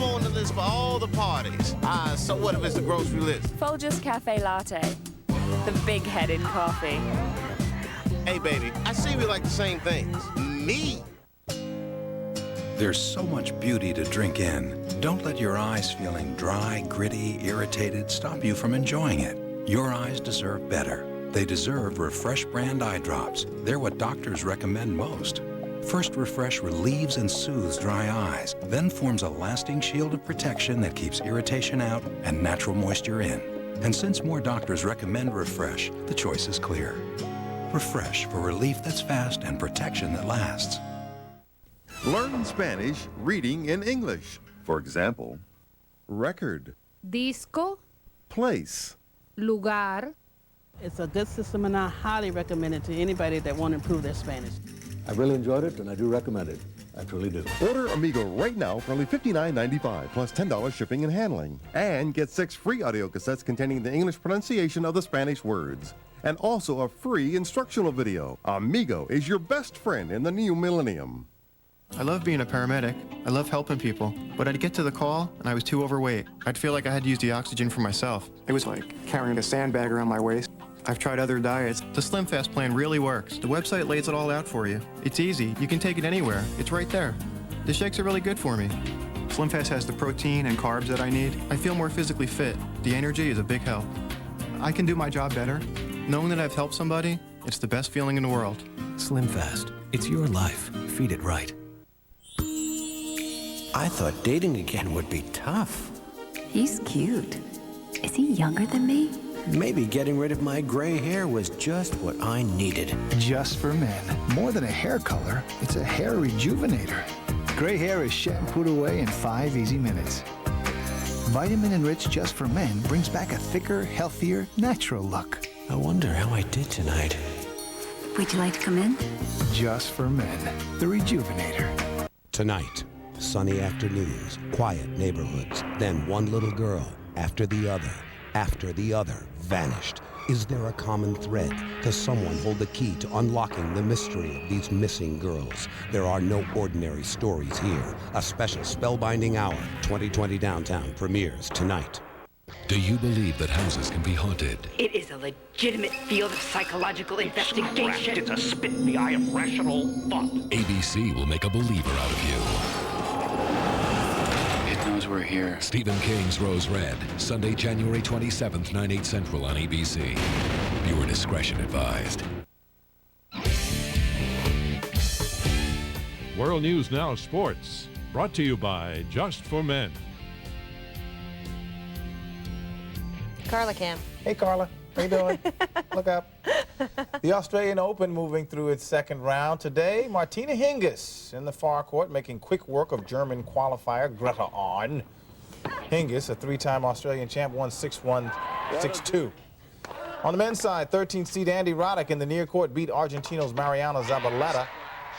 on the list for all the parties. So what if it's the grocery list? Folgers Cafe Latte. The big head in coffee. Hey, baby, I see we like the same things. Me. There's so much beauty to drink in. Don't let your eyes feeling dry, gritty, irritated stop you from enjoying it. Your eyes deserve better. They deserve Refresh brand eye drops. They're what doctors recommend most. First, Refresh relieves and soothes dry eyes, then forms a lasting shield of protection that keeps irritation out and natural moisture in. And since more doctors recommend Refresh, the choice is clear. Refresh for relief that's fast and protection that lasts. Learn Spanish reading in English. For example, record, Disco, place, lugar. It's a good system, and I highly recommend it to anybody that want to improve their Spanish. I really enjoyed it, and I do recommend it. I truly do. Order Amigo right now for only $59.95 plus $10 shipping and handling. And get 6 free audio cassettes containing the English pronunciation of the Spanish words. And also a free instructional video. Amigo is your best friend in the new millennium. I love being a paramedic. I love helping people. But I'd get to the call, and I was too overweight. I'd feel like I had to use the oxygen for myself. It was like carrying a sandbag around my waist. I've tried other diets. The Slim Fast plan really works. The website lays it all out for you. It's easy. You can take it anywhere. It's right there. The shakes are really good for me. Slim Fast has the protein and carbs that I need. I feel more physically fit. The energy is a big help. I can do my job better. Knowing that I've helped somebody, it's the best feeling in the world. Slim Fast. It's your life. Feed it right. I thought dating again would be tough. He's cute. Is he younger than me? Maybe getting rid of my gray hair was just what I needed. Just for men. More than a hair color, it's a hair rejuvenator. Gray hair is shampooed away in 5 easy minutes. Vitamin Enriched Just for Men brings back a thicker, healthier, natural look. I wonder how I did tonight. Would you like to come in? Just for Men, the rejuvenator. Tonight, sunny afternoons, quiet neighborhoods, then one little girl after the other vanished. Is there a common thread? Does someone hold the key to unlocking the mystery of these missing girls? There are no ordinary stories here. A special spellbinding hour, 2020 Downtown, premieres tonight. Do you believe that houses can be haunted? It is a legitimate field of psychological investigation. It's a spit in the eye of rational thought. ABC will make a believer out of you. Knows we're here. Stephen King's Rose Red, Sunday, January 27th, 9/8 Central on ABC. Viewer discretion advised. World News Now Sports, brought to you by Just for Men. Carla Cam. Hey, Carla. How you doing? Look up. The Australian Open moving through its second round. Today, Martina Hingis in the far court making quick work of German qualifier Greta Ahn. Hingis, a 3-time Australian champ, won 6-1, 6-2. On the men's side, 13th seed Andy Roddick in the near court beat Argentino's Mariano Zabaleta.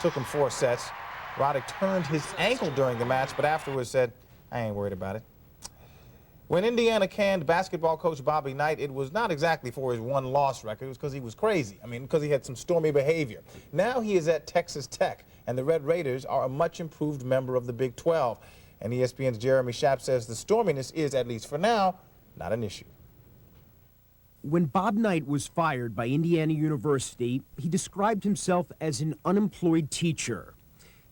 Took him 4 sets. Roddick turned his ankle during the match, but afterwards said, I ain't worried about it. When Indiana canned basketball coach Bobby Knight, it was not exactly for his one-loss record. It was because he was crazy. Because he had some stormy behavior. Now he is at Texas Tech, and the Red Raiders are a much-improved member of the Big 12. And ESPN's Jeremy Schaap says the storminess is, at least for now, not an issue. When Bob Knight was fired by Indiana University, he described himself as an unemployed teacher.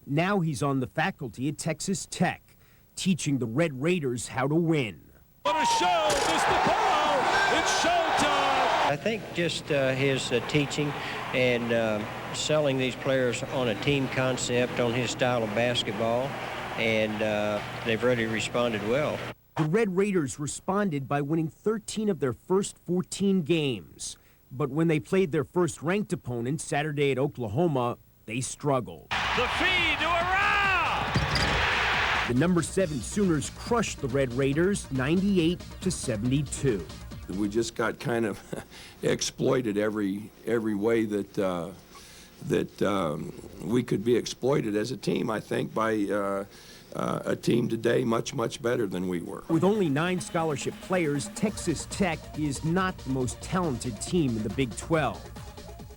Now he's on the faculty at Texas Tech, teaching the Red Raiders how to win. What a show, Mr. Polo! It's showtime! I think just his teaching and selling these players on a team concept, on his style of basketball, and they've really responded well. The Red Raiders responded by winning 13 of their first 14 games. But when they played their first ranked opponent Saturday at Oklahoma, they struggled. The feed to Around! The number 7 Sooners crushed the Red Raiders 98-72. We just got kind of exploited every way that we could be exploited as a team, I think, by a team today much better than we were. With only 9 scholarship players, Texas Tech is not the most talented team in the Big 12.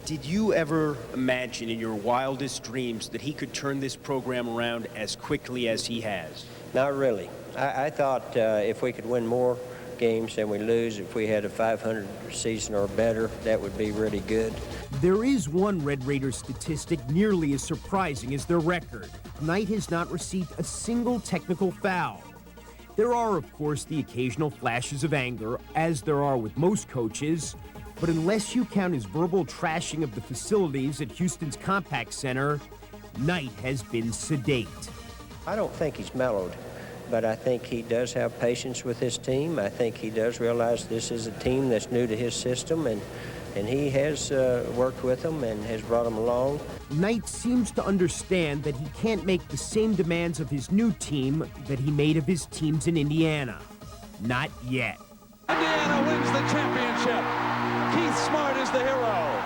Did you ever imagine in your wildest dreams that he could turn this program around as quickly as he has? Not really. I thought if we could win more games than we lose, if we had a 500 season or better, that would be really good. There is one Red Raiders statistic nearly as surprising as their record. Knight has not received a single technical foul. There are, of course, the occasional flashes of anger, as there are with most coaches, but unless you count his verbal trashing of the facilities at Houston's Compact Center, Knight has been sedate. I don't think he's mellowed, but I think he does have patience with his team. I think he does realize this is a team that's new to his system, and he has worked with them and has brought them along. Knight seems to understand that he can't make the same demands of his new team that he made of his teams in Indiana. Not yet. Indiana wins the championship. Keith Smart is the hero.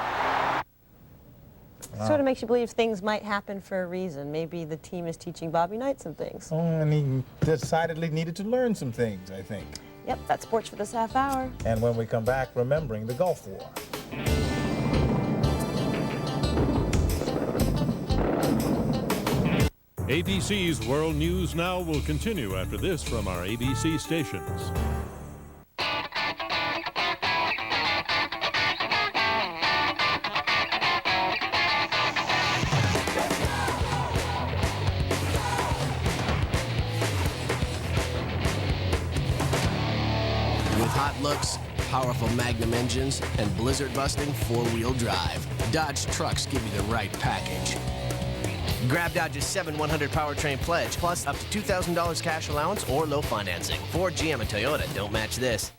Sort of makes you believe things might happen for a reason. Maybe the team is teaching Bobby Knight some things. Oh, and he decidedly needed to learn some things, I think. Yep, that's sports for this half hour. And when we come back, remembering the Gulf War. ABC's World News Now will continue after this from our ABC stations. With hot looks, powerful Magnum engines, and blizzard-busting four-wheel drive, Dodge trucks give you the right package. Grab Dodge's 7-100 powertrain pledge, plus up to $2,000 cash allowance or low financing. Ford, GM, and Toyota don't match this.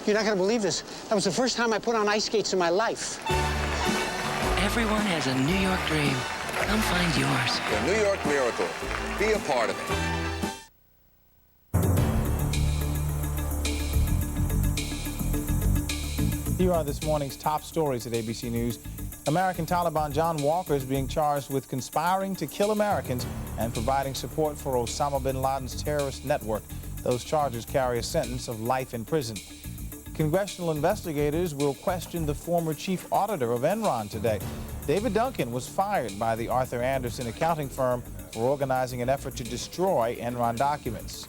You're not going to believe this. That was the first time I put on ice skates in my life. Everyone has a New York dream. Come find yours. The New York Miracle. Be a part of it. Here are this morning's top stories at ABC News. American Taliban John Walker is being charged with conspiring to kill Americans and providing support for Osama bin Laden's terrorist network. Those charges carry a sentence of life in prison. Congressional investigators will question the former chief auditor of Enron today. David Duncan was fired by the Arthur Andersen accounting firm for organizing an effort to destroy Enron documents.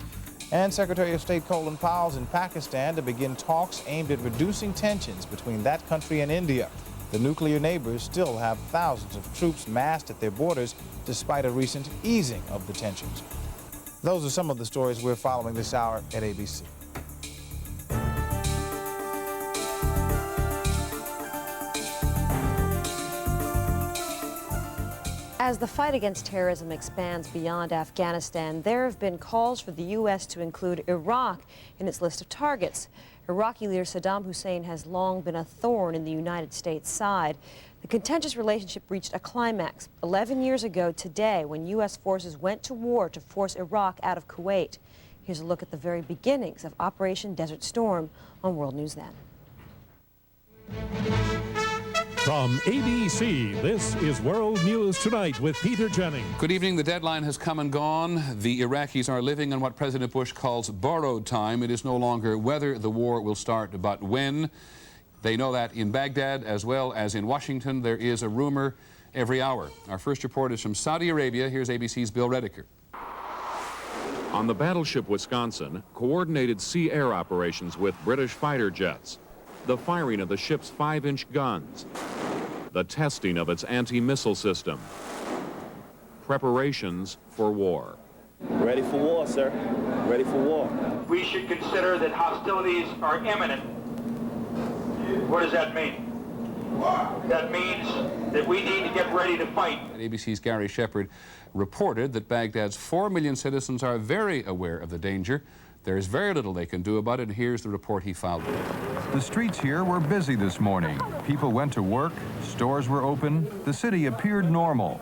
And Secretary of State Colin Powell's in Pakistan to begin talks aimed at reducing tensions between that country and India. The nuclear neighbors still have thousands of troops massed at their borders despite a recent easing of the tensions. Those are some of the stories we're following this hour at ABC. As the fight against terrorism expands beyond Afghanistan, there have been calls for the U.S. to include Iraq in its list of targets. Iraqi leader Saddam Hussein has long been a thorn in the United States' side. The contentious relationship reached a climax 11 years ago today when U.S. forces went to war to force Iraq out of Kuwait. Here's a look at the very beginnings of Operation Desert Storm on World News Then. From ABC, this is World News Tonight with Peter Jennings. Good evening. The deadline has come and gone. The Iraqis are living in what President Bush calls borrowed time. It is no longer whether the war will start, but when. They know that in Baghdad as well as in Washington, there is a rumor every hour. Our first report is from Saudi Arabia. Here's ABC's Bill Rediker. On the battleship Wisconsin, coordinated sea-air operations with British fighter jets, the firing of the ship's 5-inch guns, the testing of its anti-missile system, preparations for war. Ready for war, sir. Ready for war. We should consider that hostilities are imminent. What does that mean? That means that we need to get ready to fight. ABC's Gary Shepard reported that Baghdad's 4 million citizens are very aware of the danger. There is very little they can do about it, and here's the report he filed. The streets here were busy this morning. People went to work, stores were open, the city appeared normal.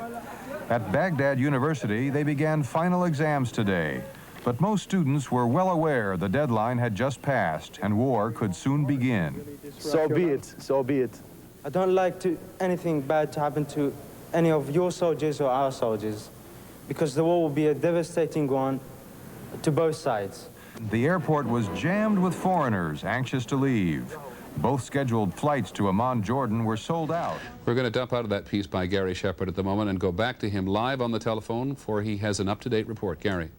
At Baghdad University, they began final exams today. But most students were well aware the deadline had just passed and war could soon begin. So be it, so be it. I don't like anything bad to happen to any of your soldiers or our soldiers, because the war will be a devastating one to both sides. The airport was jammed with foreigners anxious to leave. Both scheduled flights to Amman, Jordan were sold out. We're going to dump out of that piece by Gary Shepard at the moment and go back to him live on the telephone, for he has an up-to-date report. Gary.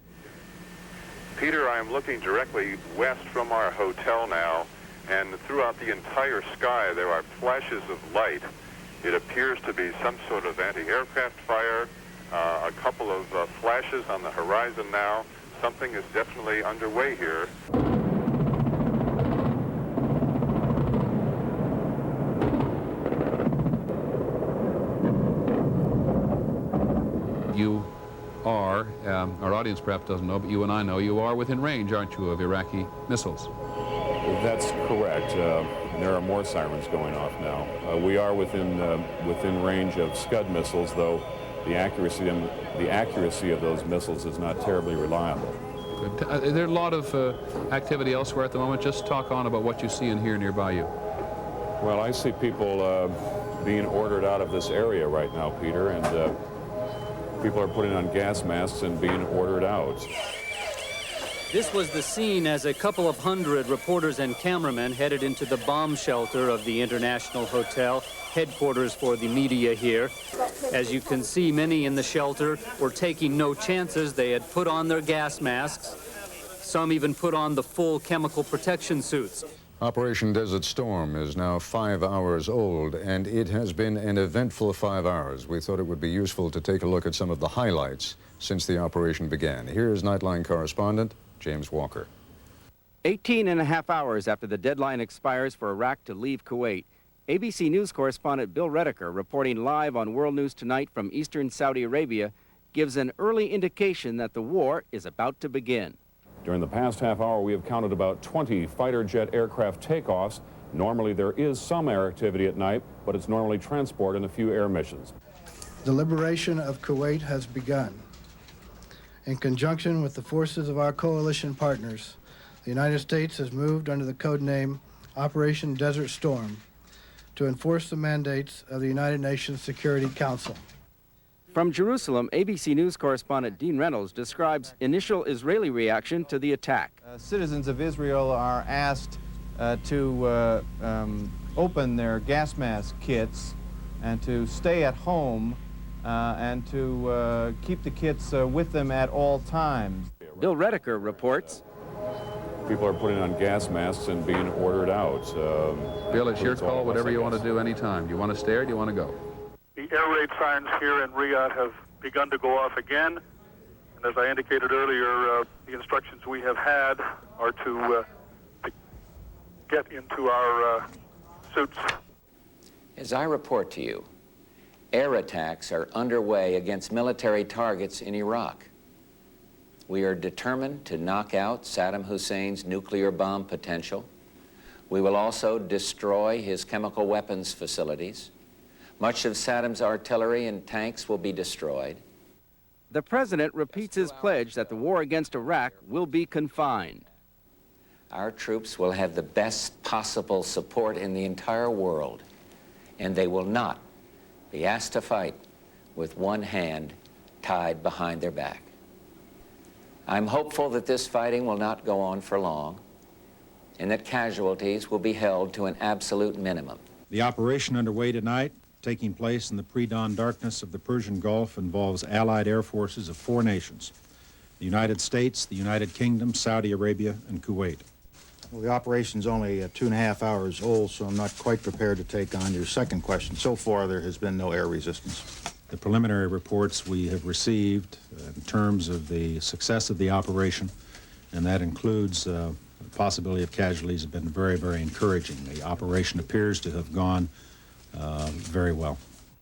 Peter, I am looking directly west from our hotel now, and throughout the entire sky there are flashes of light. It appears to be some sort of anti-aircraft fire, a couple of flashes on the horizon now. Something is definitely underway here. You are, our audience perhaps doesn't know, but you and I know, you are within range, aren't you, of Iraqi missiles? That's correct. There are more sirens going off now. We are within range of Scud missiles, though the accuracy of those missiles is not terribly reliable. Good. Is there a lot of activity elsewhere at the moment? Just talk on about what you see and hear nearby you. Well, I see people being ordered out of this area right now, Peter, and people are putting on gas masks and being ordered out. This was the scene as a couple of hundred reporters and cameramen headed into the bomb shelter of the International Hotel, headquarters for the media here. As you can see, many in the shelter were taking no chances. They had put on their gas masks. Some even put on the full chemical protection suits. Operation Desert Storm is now 5 hours old, and it has been an eventful 5 hours. We thought it would be useful to take a look at some of the highlights since the operation began. Here's Nightline correspondent James Walker. 18.5 hours after the deadline expires for Iraq to leave Kuwait, ABC News correspondent Bill Redeker, reporting live on World News Tonight from eastern Saudi Arabia, gives an early indication that the war is about to begin. During the past half hour, we have counted about 20 fighter jet aircraft takeoffs. Normally, there is some air activity at night, but it's normally transport and a few air missions. The liberation of Kuwait has begun. In conjunction with the forces of our coalition partners, the United States has moved under the code name Operation Desert Storm to enforce the mandates of the United Nations Security Council. From Jerusalem, ABC News correspondent Dean Reynolds describes initial Israeli reaction to the attack. Citizens of Israel are asked to open their gas mask kits and to stay at home and to keep the kits with them at all times. Bill Redeker reports. People are putting on gas masks and being ordered out. Bill, it's your call, whatever you want to do anytime. Do you want to stay or do you want to go? The air raid sirens here in Riyadh have begun to go off again. And as I indicated earlier, the instructions we have had are to get into our suits. As I report to you, air attacks are underway against military targets in Iraq. We are determined to knock out Saddam Hussein's nuclear bomb potential. We will also destroy his chemical weapons facilities. Much of Saddam's artillery and tanks will be destroyed. The president repeats his pledge that the war against Iraq will be confined. Our troops will have the best possible support in the entire world, and they will not be asked to fight with one hand tied behind their back. I'm hopeful that this fighting will not go on for long, and that casualties will be held to an absolute minimum. The operation underway tonight, taking place in the pre-dawn darkness of the Persian Gulf, involves allied air forces of 4 nations: the United States, the United Kingdom, Saudi Arabia, and Kuwait. Well, the operation's only 2.5 hours old, so I'm not quite prepared to take on your second question. So far, there has been no air resistance. The preliminary reports we have received in terms of the success of the operation, and that includes the possibility of casualties, have been very, very encouraging. The operation appears to have gone very well.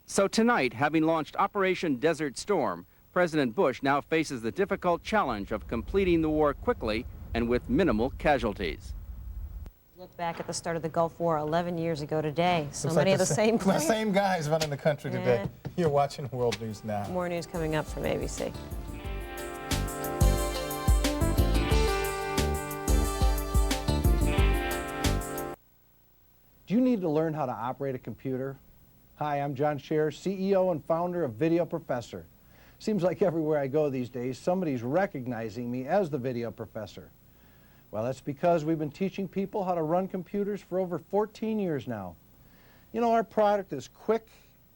So tonight, having launched Operation Desert Storm, President Bush now faces the difficult challenge of completing the war quickly and with minimal casualties. Look back at the start of the Gulf War 11 years ago today. So Looks many like of the same players. The same guys running the country today. You're watching World News Now. More news coming up from ABC. Do you need to learn how to operate a computer? Hi, I'm John Scherer, CEO and founder of Video Professor. Seems like everywhere I go these days, somebody's recognizing me as the Video Professor. Well, that's because we've been teaching people how to run computers for over 14 years now. You know, our product is quick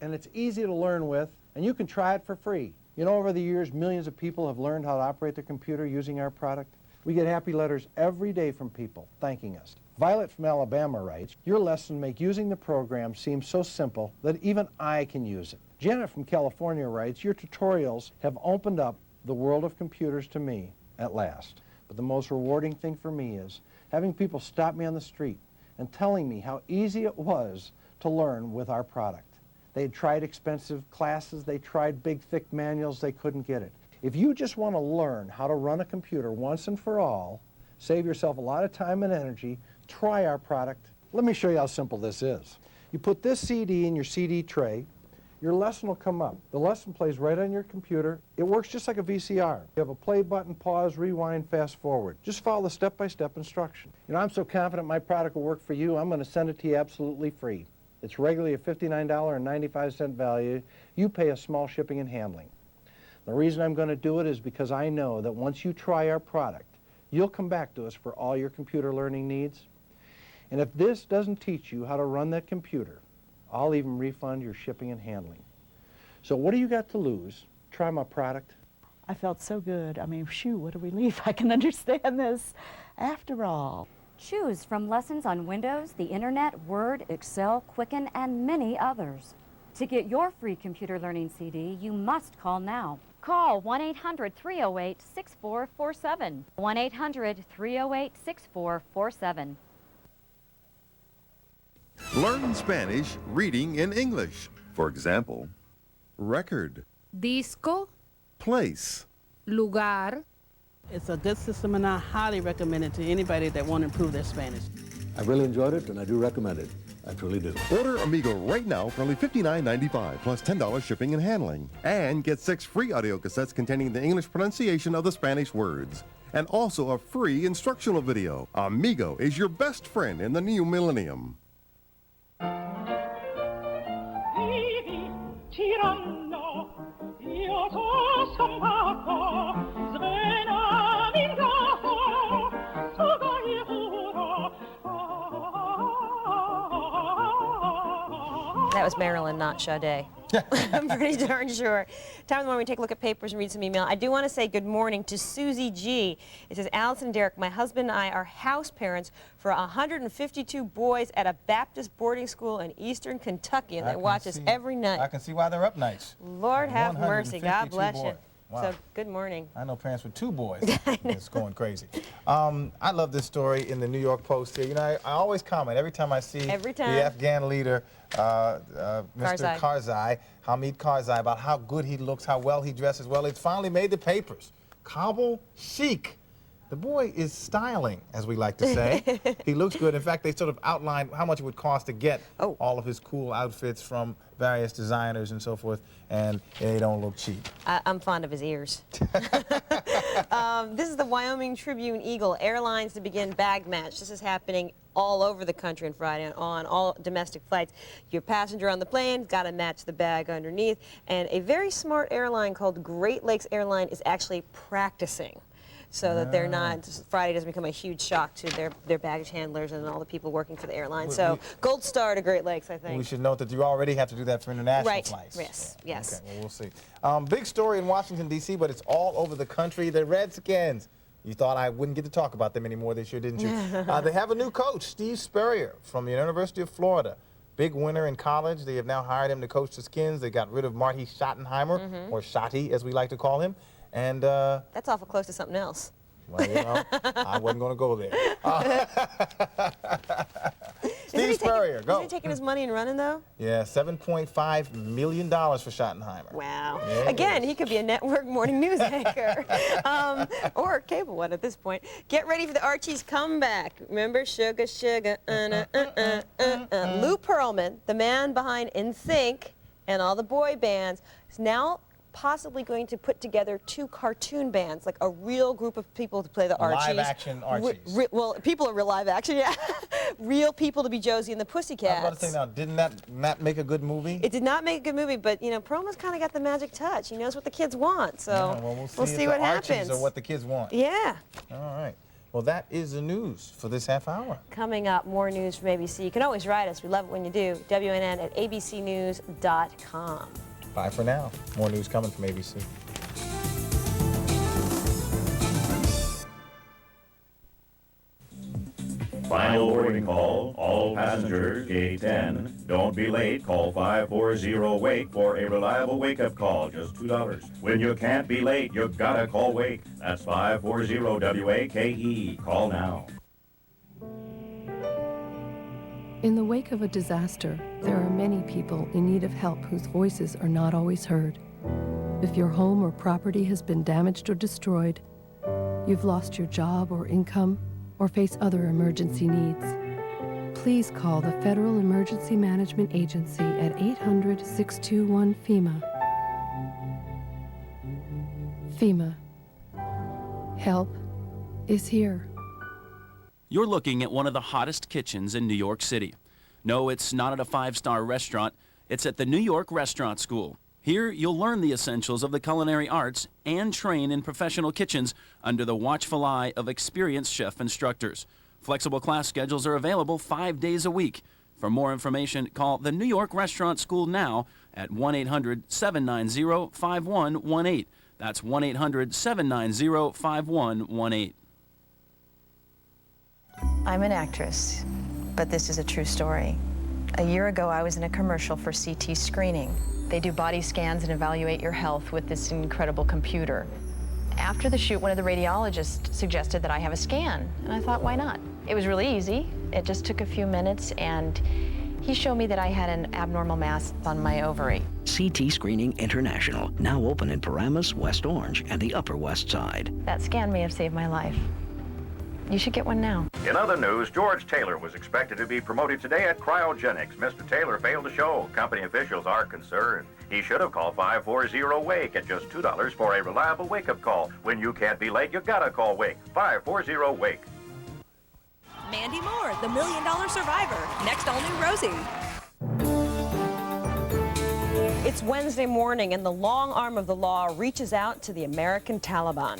and it's easy to learn with, and you can try it for free. You know, over the years, millions of people have learned how to operate their computer using our product. We get happy letters every day from people thanking us. Violet from Alabama writes, your lesson make using the program seem so simple that even I can use it. Janet from California writes, your tutorials have opened up the world of computers to me at last. But the most rewarding thing for me is having people stop me on the street and telling me how easy it was to learn with our product. They had tried expensive classes, they tried big, thick manuals, they couldn't get it. If you just want to learn how to run a computer once and for all, save yourself a lot of time and energy, try our product. Let me show you how simple this is. You put this CD in your CD tray, your lesson will come up. The lesson plays right on your computer. It works just like a VCR. You have a play button, pause, rewind, fast forward. Just follow the step-by-step instruction. You know, I'm so confident my product will work for you, I'm going to send it to you absolutely free. It's regularly a $59.95 value. You pay a small shipping and handling. The reason I'm going to do it is because I know that once you try our product, you'll come back to us for all your computer learning needs. And if this doesn't teach you how to run that computer, I'll even refund your shipping and handling. So what do you got to lose? Try my product. I felt so good. I mean, shoo, what a relief. I can understand this after all. Choose from lessons on Windows, the Internet, Word, Excel, Quicken, and many others. To get your free computer learning CD, you must call now. Call 1-800-308-6447. 1-800-308-6447. Learn Spanish reading in English. For example, record, disco, place, lugar. It's a good system, and I highly recommend it to anybody that want to improve their Spanish. I really enjoyed it, and I do recommend it. I truly do. Order Amigo right now for only $59.95 plus $10 shipping and handling. And get 6 free audio cassettes containing the English pronunciation of the Spanish words. And also a free instructional video. Amigo is your best friend in the new millennium. That was Marilyn, not Sade. I'm pretty darn sure. Time of the morning, we take a look at papers and read some email. I do want to say good morning to Susie G. It says, Alison and Derek, my husband and I are house parents for 152 boys at a Baptist boarding school in eastern Kentucky, and they watch us every night. I can see why they're up nights. Lord have mercy. God bless you. Wow. So, good morning. I know parents with 2 boys. It's going crazy. I love this story in the New York Post here. You know, I always comment every time I see the Afghan leader, Mr. Karzai, Hamid Karzai, about how good he looks, how well he dresses. Well, it's finally made the papers. Kabul chic. The boy is styling, as we like to say. He looks good. In fact, they sort of outlined how much it would cost to get all of his cool outfits from various designers and so forth, and they don't look cheap. I'm fond of his ears. This is the Wyoming Tribune Eagle Airlines to begin bag match. This is happening all over the country on Friday on all domestic flights. Your passenger on the plane got to match the bag underneath, and a very smart airline called Great Lakes Airline is actually practicing, so that they're not, Friday doesn't become a huge shock to their baggage handlers and all the people working for the airline. So gold star to Great Lakes, I think. We should note that you already have to do that for international flights. Right, yes. Okay, well, we'll see. Big story in Washington, D.C., but it's all over the country. The Redskins. You thought I wouldn't get to talk about them anymore this year, didn't you? They have a new coach, Steve Spurrier, from the University of Florida. Big winner in college. They have now hired him to coach the Skins. They got rid of Marty Schottenheimer, or Shotty, as we like to call him. And that's awful close to something else. Well, you know, I wasn't going to go there. Steve Spurrier, go. Isn't he taking his money and running, though? Yeah, $7.5 million for Schottenheimer. Wow. Yeah, again, he could be a network morning news anchor. Or a cable one at this point. Get ready for the Archies comeback. Remember, Sugar, Sugar, Lou Pearlman, the man behind NSYNC and all the boy bands, is now possibly going to put together 2 cartoon bands, like a real group of people to play the Archies. Live-action Archies. Well, people are real live action, yeah. Real people to be Josie and the Pussycats. I was about to say now, didn't that not make a good movie? It did not make a good movie, but, you know, Peroma's kind of got the magic touch. He knows what the kids want, so Yeah, well, we'll see what if the Archies happens. are what the kids want. Yeah. All right. Well, that is the news for this half hour. Coming up, more news from ABC. You can always write us. We love it when you do. WNN@abcnews.com. Bye for now. More news coming from ABC. Final boarding call. All passengers, gate 10. Don't be late. Call 540-WAKE for a reliable wake-up call. Just $2. When you can't be late, you gotta call WAKE. That's 540-WAKE. Call now. In the wake of a disaster, there are many people in need of help whose voices are not always heard. If your home or property has been damaged or destroyed, you've lost your job or income, or face other emergency needs, please call the Federal Emergency Management Agency at 800-621-FEMA. FEMA. Help is here. You're looking at one of the hottest kitchens in New York City. No, it's not at a 5-star restaurant. It's at the New York Restaurant School. Here, you'll learn the essentials of the culinary arts and train in professional kitchens under the watchful eye of experienced chef instructors. Flexible class schedules are available 5 days a week. For more information, call the New York Restaurant School now at 1-800-790-5118. That's 1-800-790-5118. I'm an actress, but this is a true story. A year ago, I was in a commercial for CT screening. They do body scans and evaluate your health with this incredible computer. After the shoot, one of the radiologists suggested that I have a scan, and I thought, why not? It was really easy. It just took a few minutes, and he showed me that I had an abnormal mass on my ovary. CT Screening International, now open in Paramus, West Orange, and the Upper West Side. That scan may have saved my life. You should get one now. In other news, George Taylor was expected to be promoted today at cryogenics. Mr. Taylor failed to show. Company officials are concerned. He should have called 540-WAKE at just $2 for a reliable wake-up call. When you can't be late, you gotta call WAKE. 540-WAKE. Mandy Moore, the $1 Million Survivor. Next, all new Rosie. It's Wednesday morning, and the long arm of the law reaches out to the American Taliban.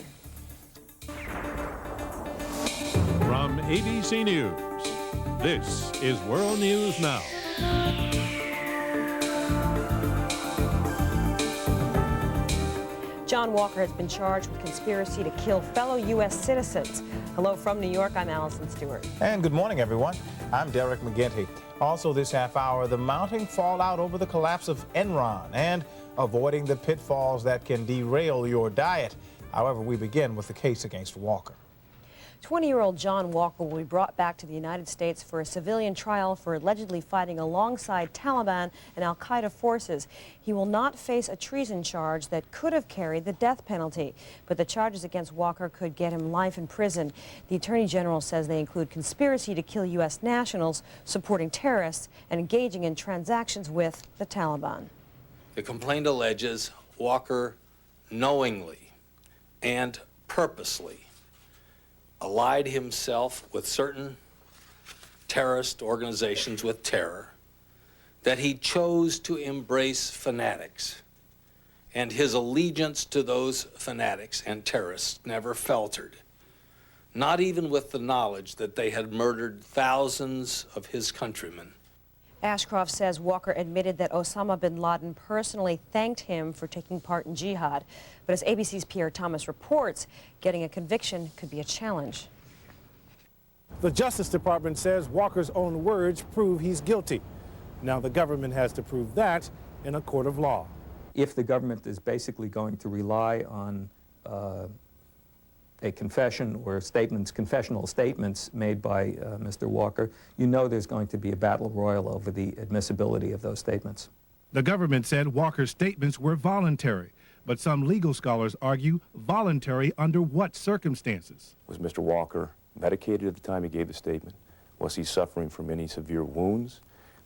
From ABC News, this is World News Now. John Walker has been charged with conspiracy to kill fellow U.S. citizens. Hello from New York, I'm Alison Stewart. And good morning, everyone. I'm Derek McGinty. Also this half hour, the mounting fallout over the collapse of Enron and avoiding the pitfalls that can derail your diet. However, we begin with the case against Walker. 20-year-old John Walker will be brought back to the United States for a civilian trial for allegedly fighting alongside Taliban and al-Qaeda forces. He will not face a treason charge that could have carried the death penalty, but the charges against Walker could get him life in prison. The Attorney General says they include conspiracy to kill U.S. nationals, supporting terrorists, and engaging in transactions with the Taliban. The complaint alleges Walker knowingly and purposely allied himself with certain terrorist organizations with terror, that he chose to embrace fanatics, and his allegiance to those fanatics and terrorists never faltered, not even with the knowledge that they had murdered thousands of his countrymen. Ashcroft says Walker admitted that Osama bin Laden personally thanked him for taking part in jihad. But as ABC's Pierre Thomas reports, getting a conviction could be a challenge. The Justice Department says Walker's own words prove he's guilty. Now the government has to prove that in a court of law. If the government is basically going to rely on a confession or confessional statements made by Mr. Walker, you know there's going to be a battle royal over the admissibility of those statements. The government said Walker's statements were voluntary, but some legal scholars argue voluntary under what circumstances? Was Mr. Walker medicated at the time he gave the statement? Was he suffering from any severe wounds?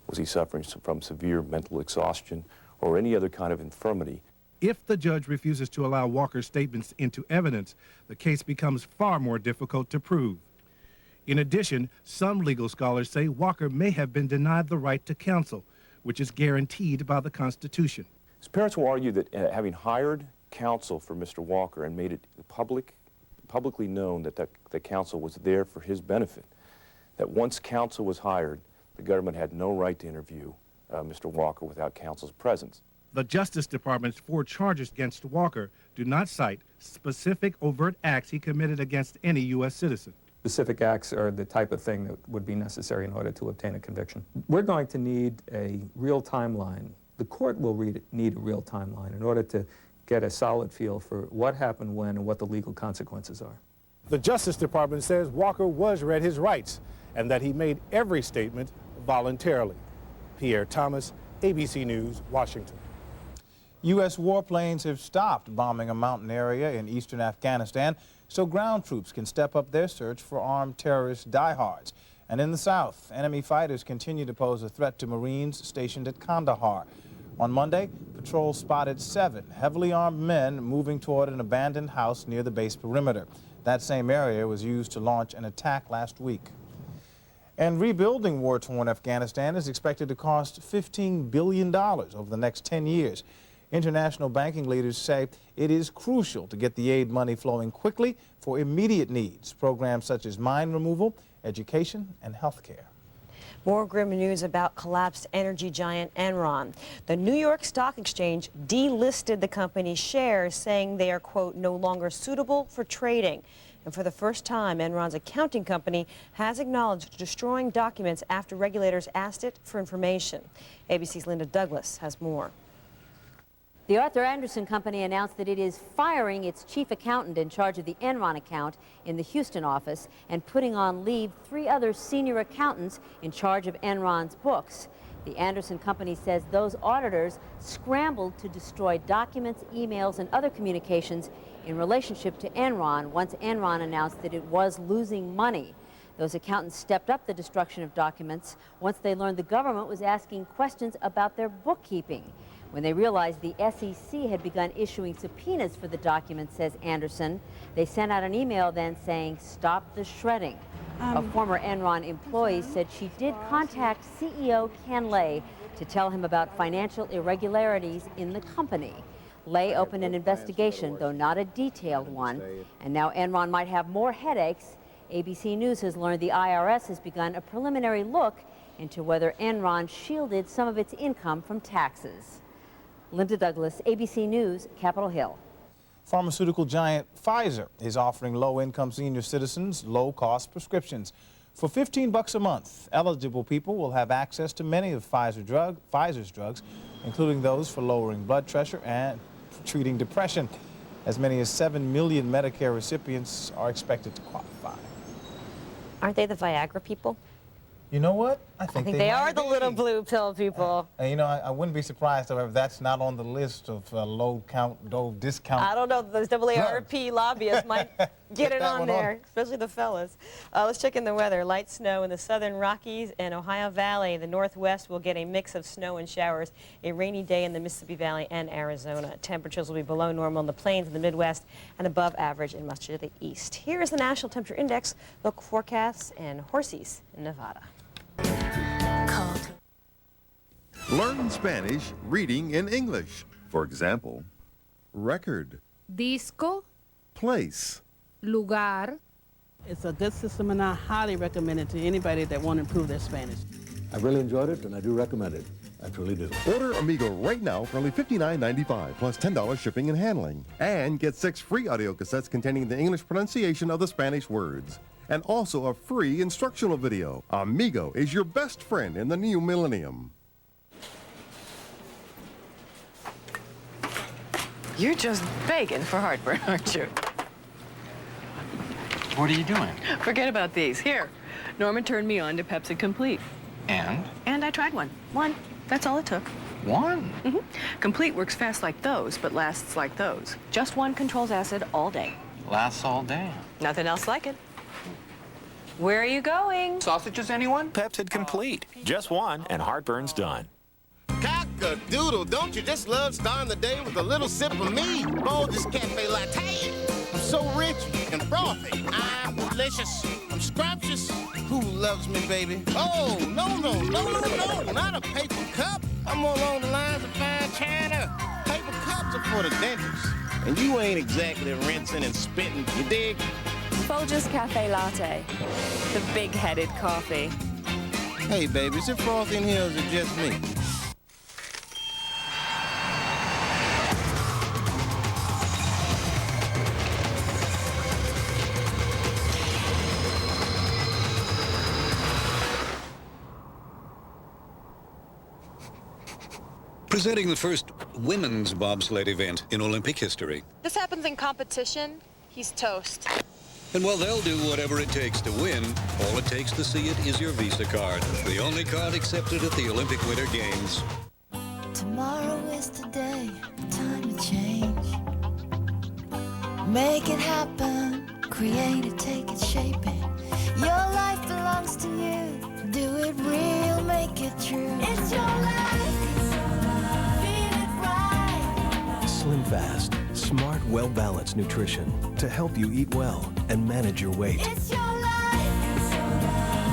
Was he suffering from severe mental exhaustion or any other kind of infirmity If the judge refuses to allow Walker's statements into evidence, the case becomes far more difficult to prove. In addition, some legal scholars say Walker may have been denied the right to counsel, which is guaranteed by the Constitution. His parents will argue that having hired counsel for Mr. Walker and made it publicly known that the counsel was there for his benefit, that once counsel was hired, the government had no right to interview Mr. Walker without counsel's presence. The Justice Department's 4 charges against Walker do not cite specific overt acts he committed against any U.S. citizen. Specific acts are the type of thing that would be necessary in order to obtain a conviction. We're going to need a real timeline. The court will need a real timeline in order to get a solid feel for what happened when and what the legal consequences are. The Justice Department says Walker was read his rights and that he made every statement voluntarily. Pierre Thomas, ABC News, Washington. U.S. warplanes have stopped bombing a mountain area in eastern Afghanistan so ground troops can step up their search for armed terrorist diehards. And in the south, enemy fighters continue to pose a threat to Marines stationed at Kandahar. On Monday, patrols spotted 7 heavily armed men moving toward an abandoned house near the base perimeter. That same area was used to launch an attack last week. And rebuilding war-torn Afghanistan is expected to cost $15 billion over the next 10 years. International banking leaders say it is crucial to get the aid money flowing quickly for immediate needs, programs such as mine removal, education, and health care. More grim news about collapsed energy giant Enron. The New York Stock Exchange delisted the company's shares, saying they are, quote, no longer suitable for trading. And for the first time, Enron's accounting company has acknowledged destroying documents after regulators asked it for information. ABC's Linda Douglas has more. The Arthur Andersen Company announced that it is firing its chief accountant in charge of the Enron account in the Houston office and putting on leave 3 other senior accountants in charge of Enron's books. The Andersen Company says those auditors scrambled to destroy documents, emails, and other communications in relationship to Enron once Enron announced that it was losing money. Those accountants stepped up the destruction of documents once they learned the government was asking questions about their bookkeeping. When they realized the SEC had begun issuing subpoenas for the documents, says Andersen, they sent out an email then saying, stop the shredding. A former Enron employee said she did contact CEO Ken Lay to tell him about financial irregularities in the company. Lay opened an investigation, though not a detailed one, and now Enron might have more headaches. ABC News has learned the IRS has begun a preliminary look into whether Enron shielded some of its income from taxes. Linda Douglas, ABC News, Capitol Hill. Pharmaceutical giant Pfizer is offering low-income senior citizens low-cost prescriptions. For $15 a month, eligible people will have access to many of Pfizer's drugs, including those for lowering blood pressure and treating depression. As many as 7 million Medicare recipients are expected to qualify. Aren't they the Viagra people? You know what? I think they are the little blue pill people. You know, I wouldn't be surprised, however, if that's not on the list of low discount. I don't know. Those AARP lobbyists might get it on there, especially the fellas. Let's check in the weather. Light snow in the southern Rockies and Ohio Valley. The Northwest will get a mix of snow and showers. A rainy day in the Mississippi Valley and Arizona. Temperatures will be below normal in the plains in the Midwest and above average in much of the East. Here is the National Temperature Index, local forecasts, and horses in Nevada. Learn Spanish reading in English. For example, record, disco, place, lugar. It's a good system, and I highly recommend it to anybody that want to improve their Spanish. I really enjoyed it, and I do recommend it. I truly do. Order Amigo right now for only $59.95 plus $10 shipping and handling. And get 6 free audio cassettes containing the English pronunciation of the Spanish words. And also a free instructional video. Amigo is your best friend in the new millennium. You're just begging for heartburn, aren't you? What are you doing? Forget about these. Here, Norman turned me on to Pepsi Complete. And? And I tried one. One. That's all it took. One? Mm-hmm. Complete works fast like those, but lasts like those. Just one controls acid all day. Lasts all day. Nothing else like it. Where are you going? Sausages, anyone? Pepsi Complete. Just one, and heartburn's done. Snick-a-doodle, don't you just love starting the day with a little sip of me? Folgers Cafe Latte. I'm so rich and frothy. I'm delicious. I'm scrumptious. Who loves me, baby? Oh, no, not a paper cup. I'm more along the lines of fine china. Paper cups are for the dentist. And you ain't exactly rinsing and spitting, you dig? Folgers Cafe Latte, the big-headed coffee. Hey, baby, is it frothy in here or is it just me? Presenting the first women's bobsled event in Olympic history. This happens in competition. He's toast. And while they'll do whatever it takes to win, all it takes to see it is your Visa card. The only card accepted at the Olympic Winter Games. Tomorrow is today, time to change. Make it happen, create it, take it, shape it. Your life belongs to you. Do it real, make it true. It's your life. Slim Fast, smart, well-balanced nutrition to help you eat well and manage your weight. It's your life.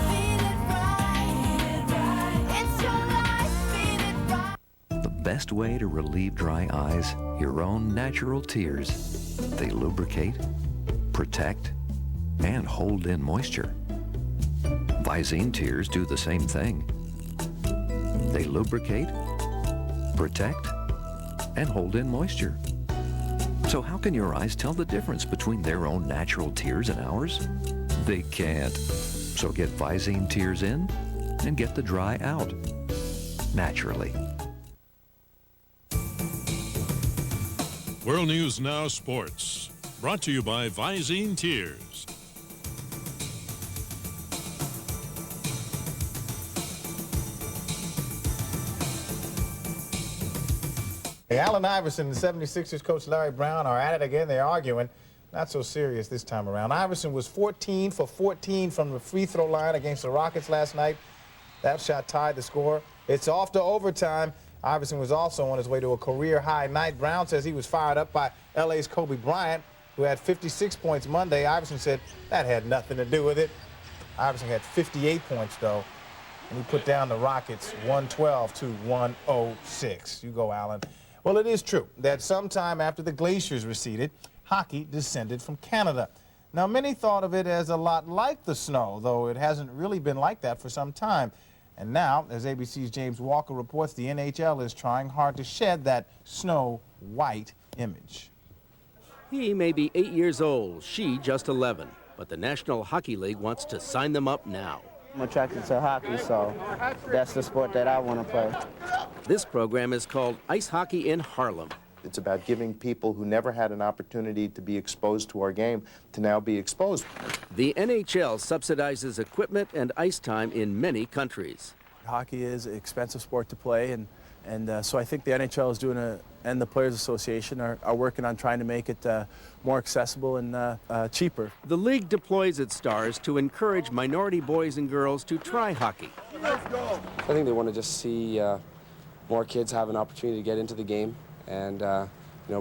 Feed it right. It's your life. Feed it right. The best way to relieve dry eyes, your own natural tears. They lubricate, protect, and hold in moisture. Visine tears do the same thing. They lubricate, protect, and hold in moisture. So how can your eyes tell the difference between their own natural tears and ours? They can't. So get Visine tears in and get the dry out. Naturally. World News Now Sports. Brought to you by Visine Tears. Hey, Allen Iverson and the 76ers coach Larry Brown are at it again. They're arguing. Not so serious this time around. Iverson was 14 for 14 from the free throw line against the Rockets last night. That shot tied the score. It's off to overtime. Iverson was also on his way to a career-high night. Brown says he was fired up by L.A.'s Kobe Bryant, who had 56 points Monday. Iverson said that had nothing to do with it. Iverson had 58 points, though, and he put down the Rockets 112 to 106. You go, Allen. Well, it is true that sometime after the glaciers receded, hockey descended from Canada. Now, many thought of it as a lot like the snow, though it hasn't really been like that for some time. And now, as ABC's James Walker reports, the NHL is trying hard to shed that snow-white image. He may be 8 years old, she just 11, but the National Hockey League wants to sign them up now. I'm attracted to hockey, so that's the sport that I want to play. This program is called Ice Hockey in Harlem. It's about giving people who never had an opportunity to be exposed to our game to now be exposed. The NHL subsidizes equipment and ice time in many countries. Hockey is an expensive sport to play, and so I think the NHL is doing and the Players Association are working on trying to make it more accessible and cheaper. The league deploys its stars to encourage minority boys and girls to try hockey. I think they want to just see more kids have an opportunity to get into the game and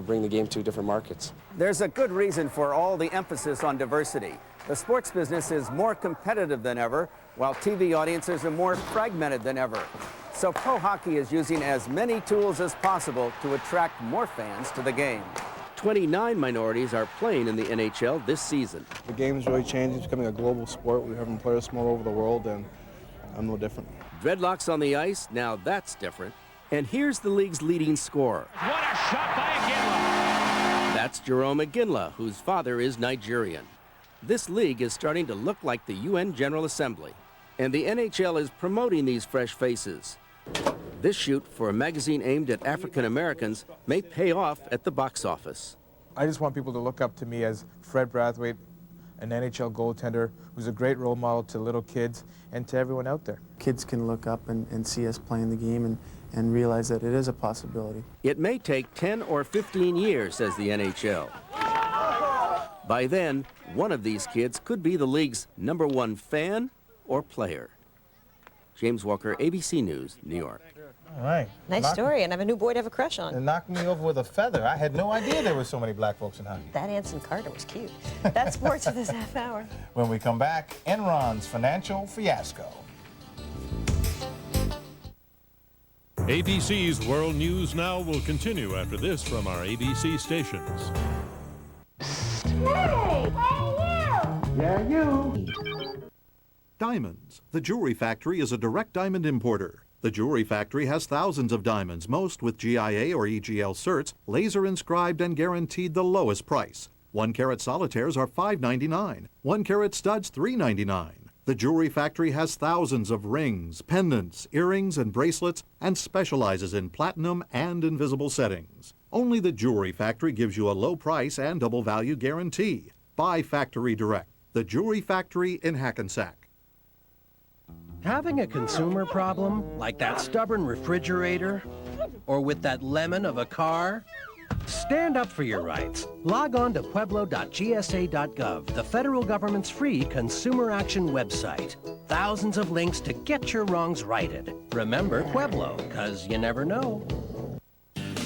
bring the game to different markets. There's a good reason for all the emphasis on diversity. The sports business is more competitive than ever, while TV audiences are more fragmented than ever. So pro hockey is using as many tools as possible to attract more fans to the game. 29 minorities are playing in the NHL this season. The game's really changing. It's becoming a global sport. We're having players from all over the world, and I'm no different. Dreadlocks on the ice, now that's different. And here's the league's leading scorer. What a shot by Iginla! That's Jerome Iginla, whose father is Nigerian. This league is starting to look like the UN General Assembly, and the NHL is promoting these fresh faces. This shoot for a magazine aimed at African Americans may pay off at the box office. I just want people to look up to me as Fred Brathwaite, an NHL goaltender who's a great role model to little kids and to everyone out there. Kids can look up and see us playing the game and realize that it is a possibility. It may take 10 or 15 years, says the NHL. By then, one of these kids could be the league's #1 fan or player. James Walker, ABC News, New York. All right. Nice story, and I have a new boy to have a crush on. And knocked me over with a feather. I had no idea there were so many black folks in hockey. That Anson Carter was cute. That's sports for this half hour. When we come back, Enron's financial fiasco. ABC's World News Now will continue after this from our ABC stations. Hey! Hey, you! Diamonds. The Jewelry Factory is a direct diamond importer. The Jewelry Factory has thousands of diamonds, most with GIA or EGL certs, laser inscribed and guaranteed the lowest price. 1-carat solitaires are $5.99. 1-carat studs $3.99. The Jewelry Factory has thousands of rings, pendants, earrings, and bracelets, and specializes in platinum and invisible settings. Only the Jewelry Factory gives you a low price and double value guarantee. Buy factory direct. The Jewelry Factory in Hackensack. Having a consumer problem, like that stubborn refrigerator, or with that lemon of a car? Stand up for your rights. Log on to pueblo.gsa.gov, the federal government's free consumer action website. Thousands of links to get your wrongs righted. Remember Pueblo, 'cause you never know.